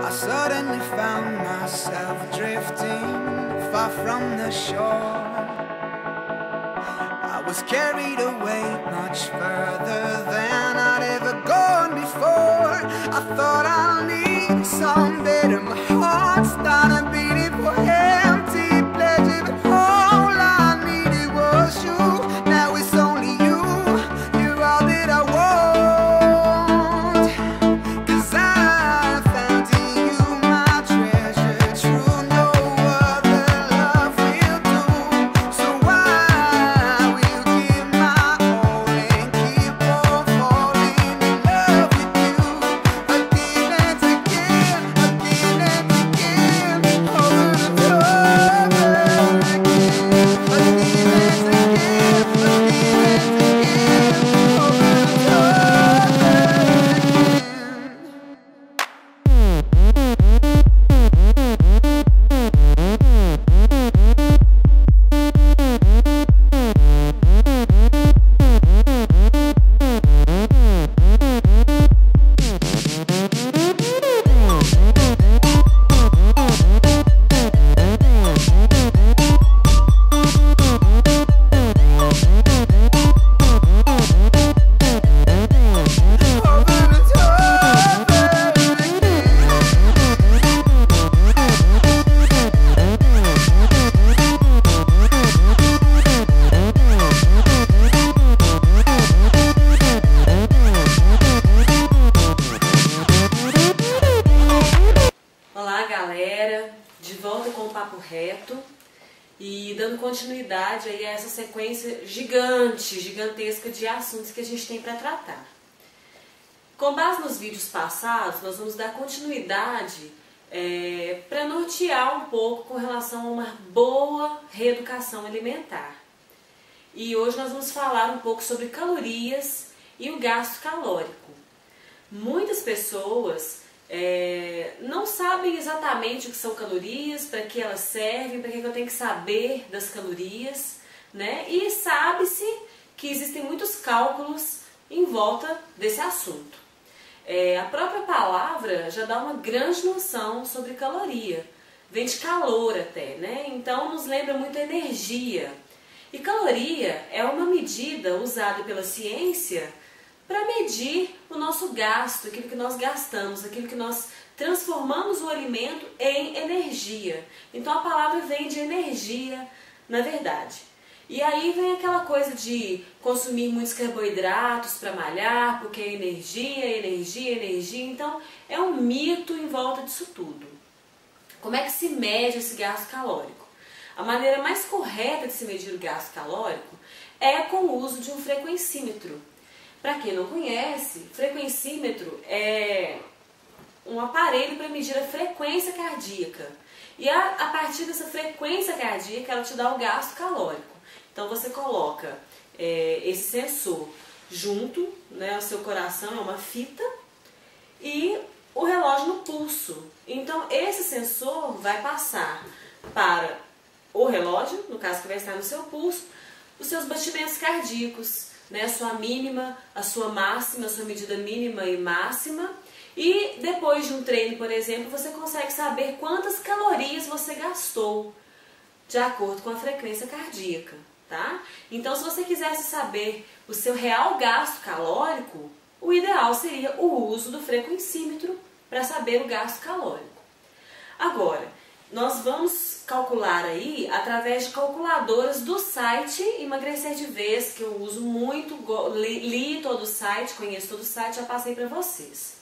I suddenly found myself drifting far from the shore. I was carried away much further than I'd ever gone before. I thought I needed some better. My heart started beating for empty pleasure, but all I needed was you. Now it's only you. You're all that I want. 'Cause I found in you my treasure, true. No other love will do. So I will give my all and keep on falling in love with you. Again and again, again and again, over and over again. Again and again, again and again, over and over again. Olá galera, de volta com o Papo Reto e dando continuidade aí a essa sequência gigantesca de assuntos que a gente tem para tratar. Com base nos vídeos passados, nós vamos dar continuidade para nortear um pouco com relação a uma boa reeducação alimentar. E hoje nós vamos falar um pouco sobre calorias e o gasto calórico. Muitas pessoas não sabem exatamente o que são calorias, para que elas servem, para que eu tenho que saber das calorias, né? E sabe-se que existem muitos cálculos em volta desse assunto. A própria palavra já dá uma grande noção sobre caloria, vem de calor até, né? Então nos lembra muito a energia. E caloria é uma medida usada pela ciência para medir o nosso gasto, aquilo que nós gastamos, aquilo que nós transformamos o alimento em energia. Então a palavra vem de energia, na verdade. E aí vem aquela coisa de consumir muitos carboidratos para malhar, porque é energia. Então é um mito em volta disso tudo. Como é que se mede esse gasto calórico? A maneira mais correta de se medir o gasto calórico é com o uso de um frequencímetro. Para quem não conhece, frequencímetro é um aparelho para medir a frequência cardíaca. E a partir dessa frequência cardíaca, ela te dá o gasto calórico. Então você coloca esse sensor junto, né, ao seu coração, é uma fita, e o relógio no pulso. Então esse sensor vai passar para o relógio, no caso que vai estar no seu pulso, os seus batimentos cardíacos, né, a sua mínima, a sua máxima, a sua medida mínima e máxima. E depois de um treino, por exemplo, você consegue saber quantas calorias você gastou de acordo com a frequência cardíaca, tá? Então, se você quisesse saber o seu real gasto calórico, o ideal seria o uso do frequencímetro para saber o gasto calórico. Agora, nós vamos calcular aí através de calculadoras do site Emagrecer de Vez, que eu uso muito, li todo o site, conheço todo o site, já passei para vocês.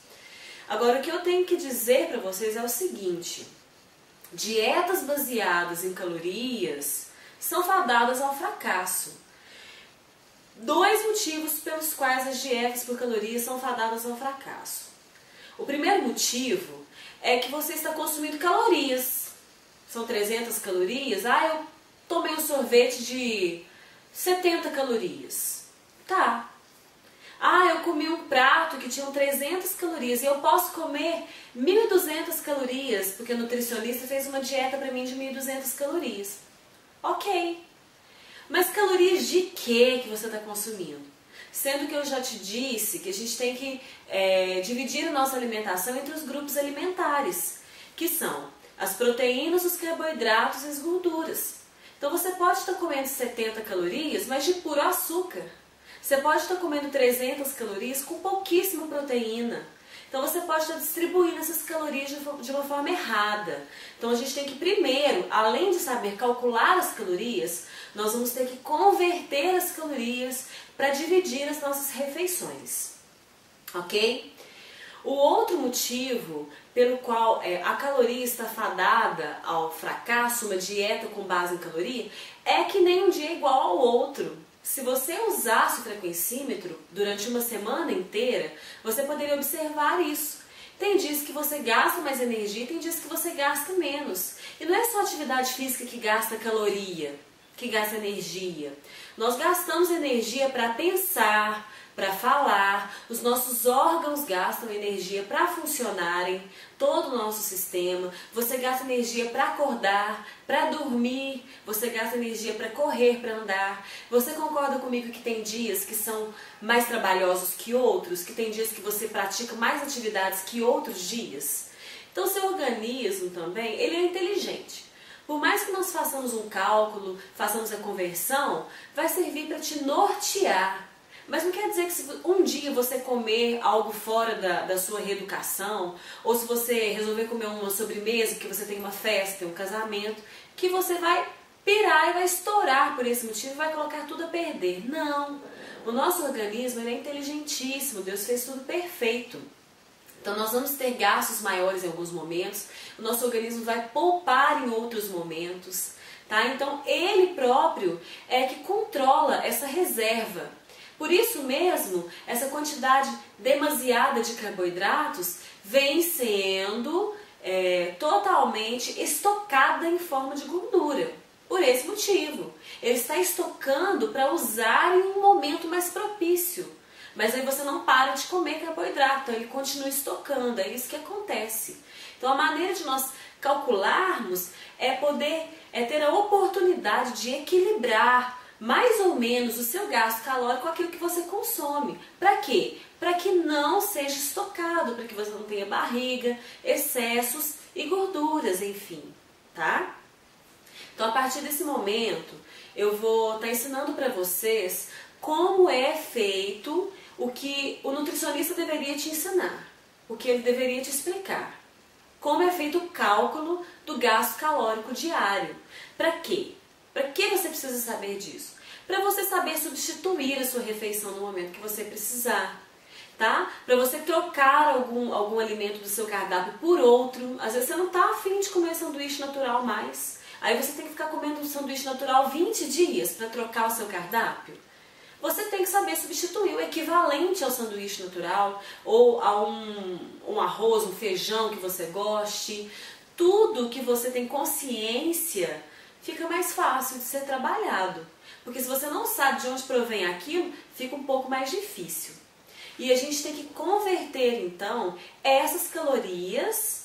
Agora, o que eu tenho que dizer para vocês é o seguinte: dietas baseadas em calorias são fadadas ao fracasso. Dois motivos pelos quais as dietas por calorias são fadadas ao fracasso. O primeiro motivo é que você está consumindo calorias. São 300 calorias. Eu tomei um sorvete de 70 calorias. Tá. Eu comi um prato que tinha 300 calorias e eu posso comer 1.200 calorias, porque o nutricionista fez uma dieta para mim de 1.200 calorias. Ok. Mas calorias de quê que você está consumindo? sendo que eu já te disse que a gente tem que dividir a nossa alimentação entre os grupos alimentares, que são as proteínas, os carboidratos e as gorduras. Então você pode estar comendo 70 calorias, mas de puro açúcar. Você pode estar comendo 300 calorias com pouquíssima proteína. Então você pode estar distribuindo essas calorias de uma forma errada. Então a gente tem que primeiro, além de saber calcular as calorias, nós vamos ter que converter as calorias para dividir as nossas refeições. Ok? O outro motivo pelo qual a caloria está fadada ao fracasso, uma dieta com base em caloria, é que nem um dia é igual ao outro. Se você usasse o frequencímetro durante uma semana inteira, você poderia observar isso. Tem dias que você gasta mais energia e tem dias que você gasta menos. E não é só a atividade física que gasta caloria, que gasta energia. Nós gastamos energia para pensar, para falar, os nossos órgãos gastam energia para funcionarem, todo o nosso sistema. Você gasta energia para acordar, para dormir, você gasta energia para correr, para andar. Você concorda comigo que tem dias que são mais trabalhosos que outros, que tem dias que você pratica mais atividades que outros dias? Então seu organismo também, ele é inteligente. Por mais que nós façamos um cálculo, façamos a conversão, vai servir para te nortear. Mas não quer dizer que se um dia você comer algo fora da sua reeducação, ou se você resolver comer uma sobremesa, que você tem uma festa, um casamento, que você vai pirar e vai estourar por esse motivo e vai colocar tudo a perder. Não! O nosso organismo ele é inteligentíssimo, Deus fez tudo perfeito. Então nós vamos ter gastos maiores em alguns momentos, o nosso organismo vai poupar em outros momentos, tá? Então ele próprio é que controla essa reserva. Por isso mesmo, essa quantidade demasiada de carboidratos vem sendo totalmente estocada em forma de gordura. Por esse motivo, ele está estocando para usar em um momento mais propício. Mas aí você não para de comer carboidrato, então ele continua estocando, é isso que acontece. Então a maneira de nós calcularmos é ter a oportunidade de equilibrar mais ou menos o seu gasto calórico com aquilo que você consome. Para quê? Para que não seja estocado, para que você não tenha barriga, excessos e gorduras, enfim, tá? Então a partir desse momento eu vou estar ensinando para vocês como é feito o que o nutricionista deveria te ensinar, o que ele deveria te explicar. Como é feito o cálculo do gasto calórico diário. Para quê? Para que você precisa saber disso? Para você saber substituir a sua refeição no momento que você precisar, tá? Para você trocar algum alimento do seu cardápio por outro. Às vezes você não está afim de comer sanduíche natural mais. Aí você tem que ficar comendo um sanduíche natural 20 dias para trocar o seu cardápio. Você tem que saber substituir o equivalente ao sanduíche natural ou a um arroz, um feijão que você goste. Tudo que você tem consciência fica mais fácil de ser trabalhado. Porque se você não sabe de onde provém aquilo, fica um pouco mais difícil. E a gente tem que converter, então, essas calorias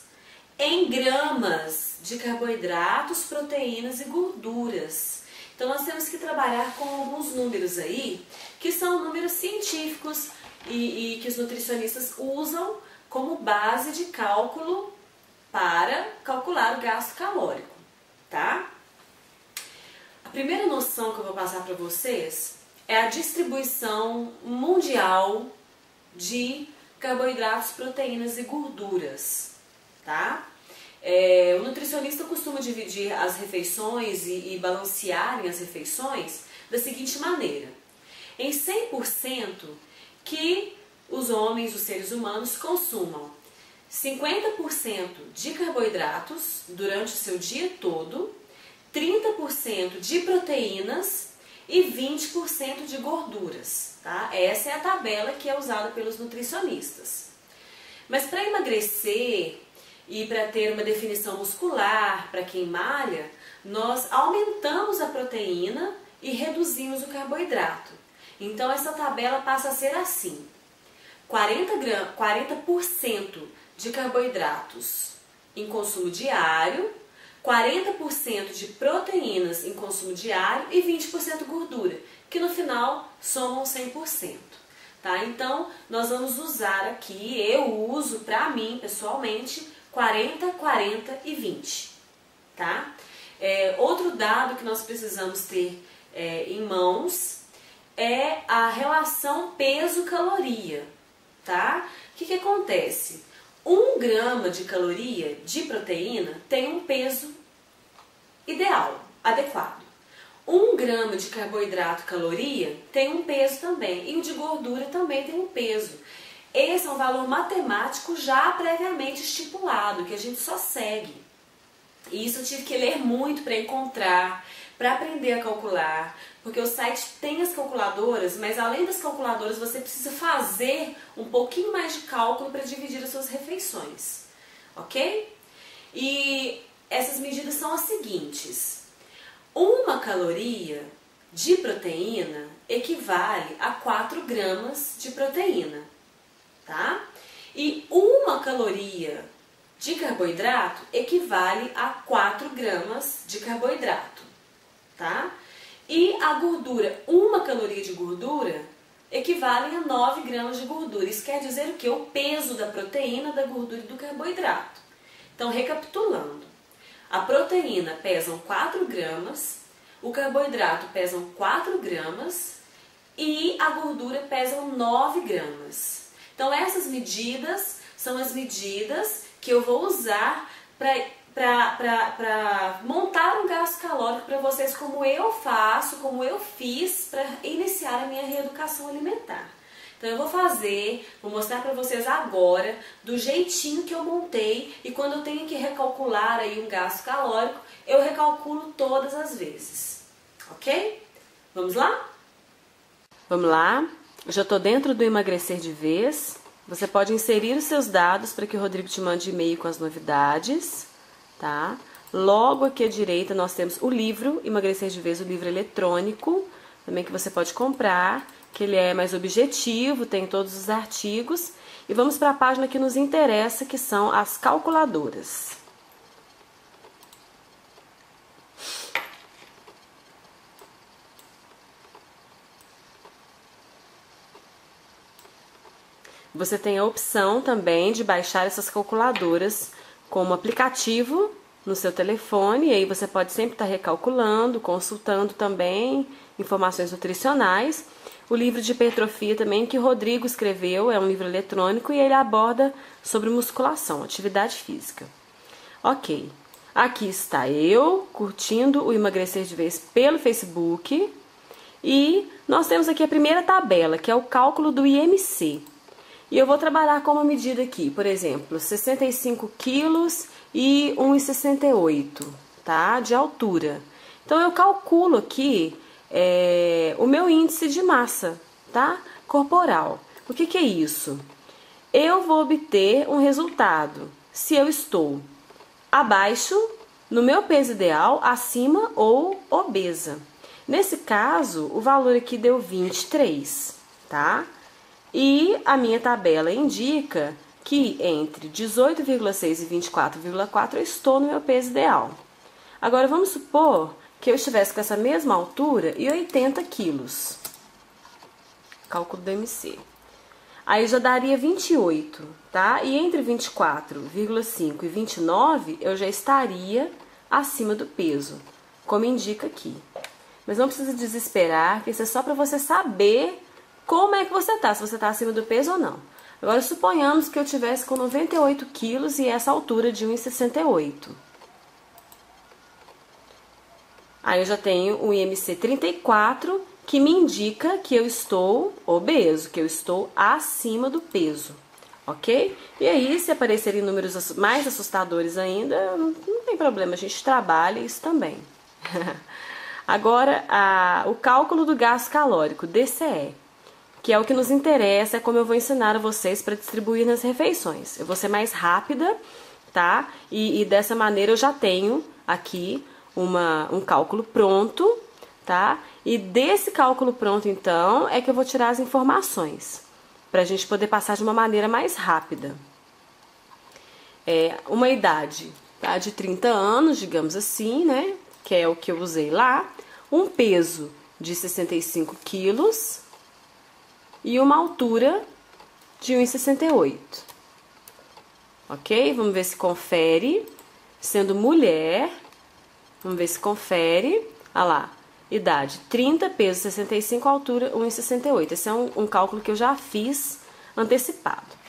em gramas de carboidratos, proteínas e gorduras. Então nós temos que trabalhar com alguns números aí, que são números científicos e que os nutricionistas usam como base de cálculo para calcular o gasto calórico, tá? A primeira noção que eu vou passar para vocês é a distribuição mundial de carboidratos, proteínas e gorduras, tá? O nutricionista costuma dividir as refeições e balancearem as refeições da seguinte maneira. Em 100% que os homens, os seres humanos, consumam 50% de carboidratos durante o seu dia todo, 30% de proteínas e 20% de gorduras, tá? Essa é a tabela que é usada pelos nutricionistas. Mas para emagrecer e para ter uma definição muscular, para quem malha, nós aumentamos a proteína e reduzimos o carboidrato. Então essa tabela passa a ser assim: 40% de carboidratos em consumo diário, 40% de proteínas em consumo diário e 20% gordura, que no final somam 100%. tá? Então, nós vamos usar aqui, eu uso para mim, pessoalmente, 40, 40 e 20, tá? Outro dado que nós precisamos ter em mãos é a relação peso-caloria, tá? O que acontece? 1 grama de caloria de proteína tem um peso ideal, adequado. 1 grama de carboidrato caloria tem um peso também, e o de gordura também tem um peso. Esse é um valor matemático já previamente estipulado, que a gente só segue. E isso eu tive que ler muito para encontrar, para aprender a calcular, porque o site tem as calculadoras, mas além das calculadoras você precisa fazer um pouquinho mais de cálculo para dividir as suas refeições, ok? E essas medidas são as seguintes: 1 caloria de proteína equivale a 4 gramas de proteína, tá? E 1 caloria de carboidrato equivale a 4 gramas de carboidrato, tá? E a gordura, 1 caloria de gordura equivale a 9 gramas de gordura. Isso quer dizer o quê? O peso da proteína, da gordura e do carboidrato. Então, recapitulando, a proteína pesa 4 gramas, o carboidrato pesa 4 gramas e a gordura pesa 9 gramas. Então, essas medidas são as medidas que eu vou usar para montar um gasto calórico para vocês, como eu faço, como eu fiz para iniciar a minha reeducação alimentar. Então eu vou mostrar para vocês agora do jeitinho que eu montei, e quando eu tenho que recalcular aí um gasto calórico, eu recalculo todas as vezes, ok? Vamos lá? Vamos lá, eu já estou dentro do Emagrecer de Vez. Você pode inserir os seus dados para que o Rodrigo te mande e-mail com as novidades, tá? Logo aqui à direita nós temos o livro Emagrecer de Vez, o livro eletrônico, também que você pode comprar, que ele é mais objetivo, tem todos os artigos. E vamos para a página que nos interessa, que são as calculadoras. Você tem a opção também de baixar essas calculadoras como aplicativo no seu telefone, e aí você pode sempre estar recalculando, consultando também informações nutricionais. O livro de hipertrofia também, que o Rodrigo escreveu, é um livro eletrônico e ele aborda sobre musculação, atividade física. Ok, aqui está eu curtindo o Emagrecer de Vez pelo Facebook, e nós temos aqui a primeira tabela, que é o cálculo do IMC. E eu vou trabalhar com uma medida aqui, por exemplo, 65 quilos e 1,68, tá? De altura. Então eu calculo aqui o meu índice de massa, tá? Corporal. O que é isso? Eu vou obter um resultado se eu estou abaixo, no meu peso ideal, acima ou obesa. Nesse caso, o valor aqui deu 23, tá? E a minha tabela indica que entre 18,6 e 24,4 eu estou no meu peso ideal. Agora vamos supor que eu estivesse com essa mesma altura e 80 quilos. Cálculo do MC. Aí já daria 28, tá? E entre 24,5 e 29 eu já estaria acima do peso, como indica aqui. Mas não precisa desesperar, que isso é só para você saber como é que você tá, se você tá acima do peso ou não. Agora, suponhamos que eu tivesse com 98 quilos e essa altura de 1,68. Aí eu já tenho o IMC 34, que me indica que eu estou obeso, que eu estou acima do peso, ok? E aí, se aparecerem números mais assustadores ainda, não tem problema, a gente trabalha isso também. Agora, o cálculo do gasto calórico, DCE. Que é o que nos interessa, é como eu vou ensinar a vocês para distribuir nas refeições. Eu vou ser mais rápida, tá? E dessa maneira eu já tenho aqui um cálculo pronto, tá? E desse cálculo pronto, então, é que eu vou tirar as informações, para a gente poder passar de uma maneira mais rápida. Uma idade, tá? De 30 anos, digamos assim, né? Que é o que eu usei lá. Um peso de 65 quilos. e uma altura de 1,68. Ok? Vamos ver se confere. Sendo mulher, vamos ver se confere. Olha lá, idade 30, peso 65, altura 1,68. Esse é um cálculo que eu já fiz antecipado.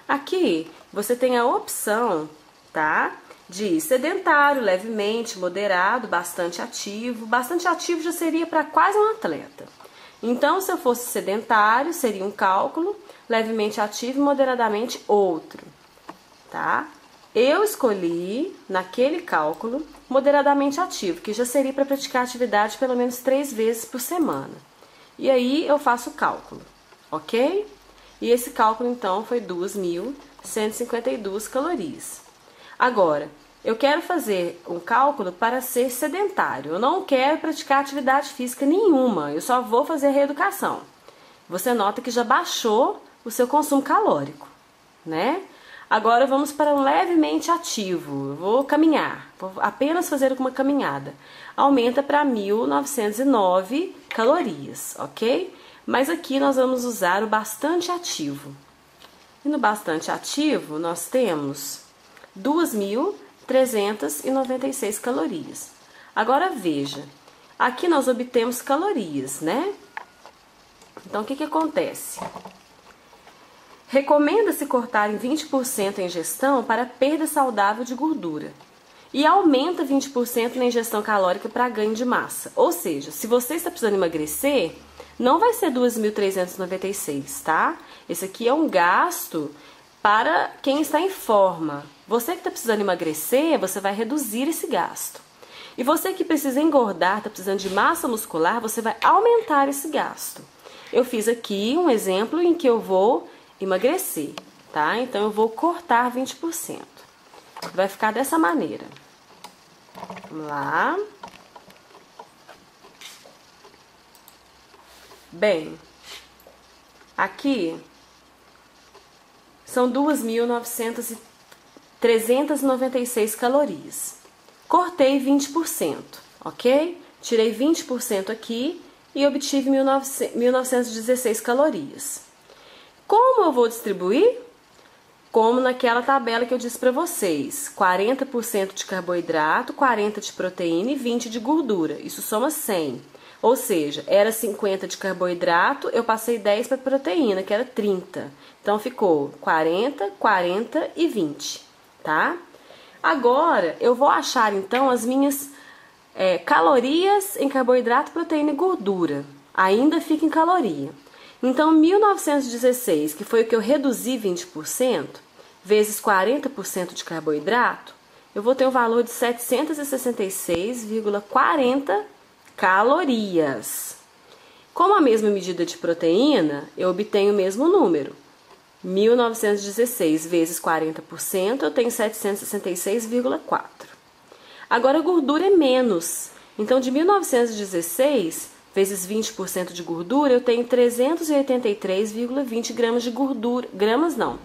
Aqui você tem a opção, tá? De sedentário, levemente, moderado, bastante ativo. Bastante ativo já seria para quase um atleta. Então, se eu fosse sedentário, seria um cálculo, levemente ativo e moderadamente outro, tá? Eu escolhi, naquele cálculo, moderadamente ativo, que já seria para praticar atividade pelo menos 3 vezes por semana. E aí eu faço o cálculo, ok? E esse cálculo, então, foi 2.152 calorias. Agora, eu quero fazer um cálculo para ser sedentário. Eu não quero praticar atividade física nenhuma. Eu só vou fazer reeducação. Você nota que já baixou o seu consumo calórico, né? Agora vamos para um levemente ativo. Eu vou caminhar. Vou apenas fazer uma caminhada. Aumenta para 1.909 calorias, ok? Mas aqui nós vamos usar o bastante ativo. E no bastante ativo nós temos 2.396 calorias. Agora veja, aqui nós obtemos calorias, né? Então o que acontece? Recomenda-se cortar em 20% a ingestão para perda saudável de gordura e aumenta 20% na ingestão calórica para ganho de massa. Ou seja, se você está precisando emagrecer, não vai ser 2.396, tá? Esse aqui é um gasto para quem está em forma. Você que está precisando emagrecer, você vai reduzir esse gasto. E você que precisa engordar, está precisando de massa muscular, você vai aumentar esse gasto. Eu fiz aqui um exemplo em que eu vou emagrecer, tá? Então eu vou cortar 20%. Vai ficar dessa maneira. Vamos lá. Bem, aqui são 2.396 calorias. Cortei 20%, ok? Tirei 20% aqui e obtive 1.916 calorias. Como eu vou distribuir? Como naquela tabela que eu disse para vocês. 40% de carboidrato, 40% de proteína e 20% de gordura. Isso soma 100. Ou seja, era 50 de carboidrato, eu passei 10 para proteína, que era 30. Então ficou 40, 40 e 20, tá? Agora, eu vou achar então as minhas calorias em carboidrato, proteína e gordura. Ainda fica em caloria. Então, 1.916, que foi o que eu reduzi 20%, vezes 40% de carboidrato, eu vou ter um valor de 766,40 calorias. Como a mesma medida de proteína, eu obtenho o mesmo número. 1.916 vezes 40%, eu tenho 766,4. Agora, a gordura é menos. Então, de 1.916 vezes 20% de gordura, eu tenho 383,20 gramas de gordura. Gramas não,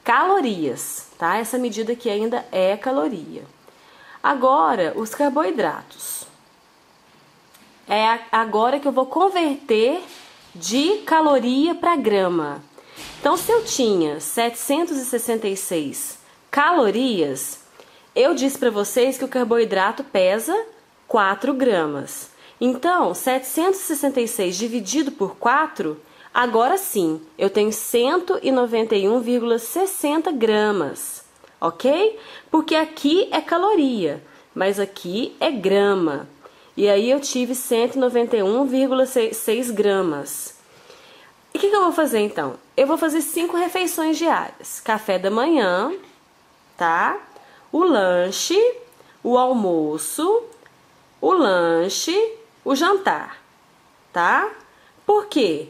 calorias, tá? Essa medida aqui ainda é caloria. Agora, os carboidratos. É agora que eu vou converter de caloria para grama. Então, se eu tinha 766 calorias, eu disse para vocês que o carboidrato pesa 4 gramas. Então, 766 dividido por 4, agora sim, eu tenho 191,60 gramas, ok? Porque aqui é caloria, mas aqui é grama. E aí eu tive 191,6 gramas. E o que eu vou fazer então? Eu vou fazer 5 refeições diárias. Café da manhã, tá? O lanche, o almoço, o lanche, o jantar, tá? Por quê?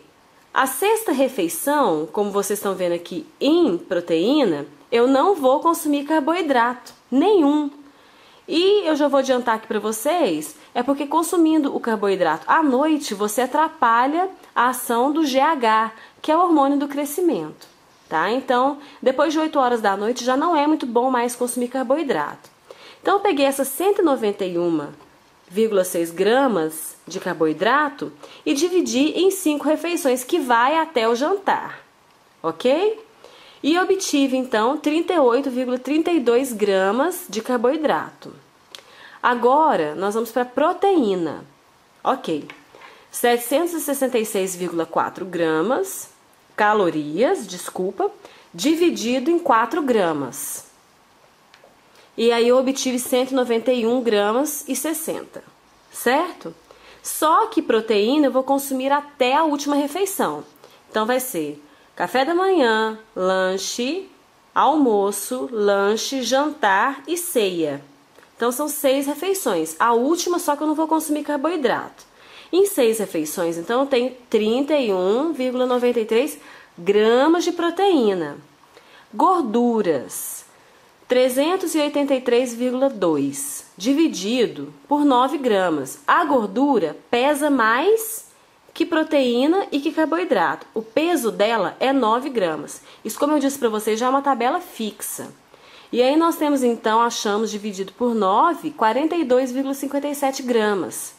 A sexta refeição, como vocês estão vendo aqui em proteína, eu não vou consumir carboidrato nenhum. E eu já vou adiantar aqui para vocês, é porque consumindo o carboidrato à noite, você atrapalha a ação do GH, que é o hormônio do crescimento, tá? Então, depois de 8 horas da noite, já não é muito bom mais consumir carboidrato. Então, eu peguei essas 191,60 3,6 gramas de carboidrato e dividir em 5 refeições, que vai até o jantar, ok? E obtive, então, 38,32 gramas de carboidrato. Agora, nós vamos para a proteína. Ok. 766,4 gramas, calorias, desculpa, dividido em 4 gramas. E aí eu obtive 191 gramas e 60, certo? Só que proteína eu vou consumir até a última refeição. Então vai ser café da manhã, lanche, almoço, lanche, jantar e ceia. Então são 6 refeições. A última só que eu não vou consumir carboidrato. Em 6 refeições, então eu tenho 31,93 gramas de proteína. Gorduras, 383,2 dividido por 9 gramas. A gordura pesa mais que proteína e que carboidrato. O peso dela é 9 gramas. Isso, como eu disse para vocês, já é uma tabela fixa. E aí nós temos, então, achamos dividido por 9, 42,57 gramas.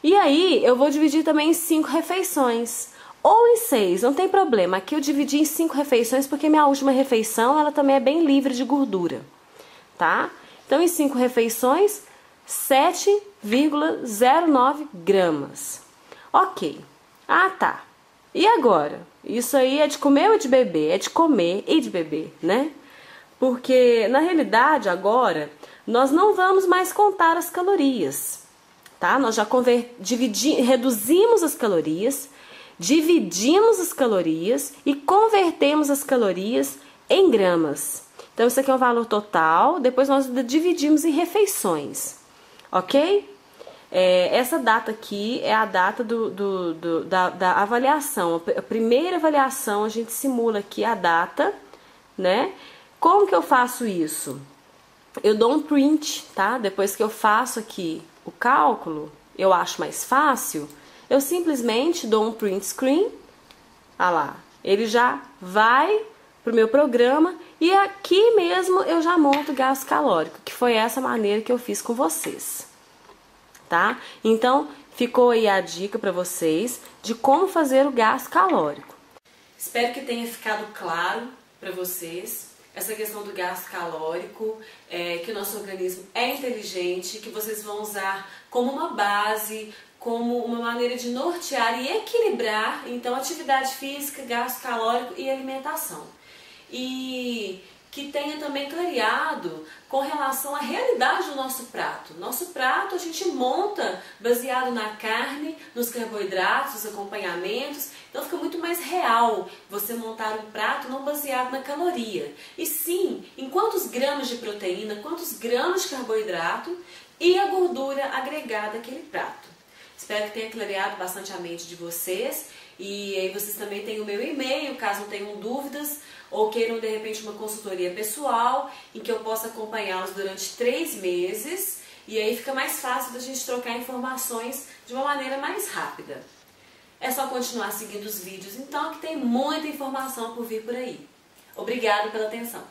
E aí eu vou dividir também em 5 refeições. Ou em 6, não tem problema. Aqui eu dividi em 5 refeições porque minha última refeição, ela também é bem livre de gordura. Tá? Então, em 5 refeições, 7,09 gramas. Ok. Ah, tá. E agora? Isso aí é de comer ou de beber? É de comer e de beber, né? Porque, na realidade, agora, nós não vamos mais contar as calorias, tá? Nós já reduzimos as calorias, dividimos as calorias e convertemos as calorias em gramas. Então, isso aqui é o valor total, depois nós dividimos em refeições, ok? Essa data aqui é a data da avaliação. A primeira avaliação, a gente simula aqui a data, né? Como que eu faço isso? Eu dou um print, tá? Depois que eu faço aqui o cálculo, eu acho mais fácil, eu simplesmente dou um print screen, ah lá, ele já vai pro meu programa e aqui mesmo eu já monto o gasto calórico, que foi essa maneira que eu fiz com vocês, tá? Então, ficou aí a dica para vocês de como fazer o gasto calórico. Espero que tenha ficado claro para vocês essa questão do gasto calórico, que o nosso organismo é inteligente, que vocês vão usar como uma base, como uma maneira de nortear e equilibrar, então, atividade física, gasto calórico e alimentação. E que tenha também clareado com relação à realidade do nosso prato. Nosso prato a gente monta baseado na carne, nos carboidratos, nos acompanhamentos, então fica muito mais real você montar um prato não baseado na caloria, e sim em quantos gramas de proteína, quantos gramas de carboidrato e a gordura agregada àquele prato. Espero que tenha clareado bastante a mente de vocês, e aí vocês também têm o meu e-mail, caso tenham dúvidas ou queiram de repente uma consultoria pessoal em que eu possa acompanhá-los durante 3 meses, e aí fica mais fácil da gente trocar informações de uma maneira mais rápida. É só continuar seguindo os vídeos então, que tem muita informação por vir por aí. Obrigada pela atenção.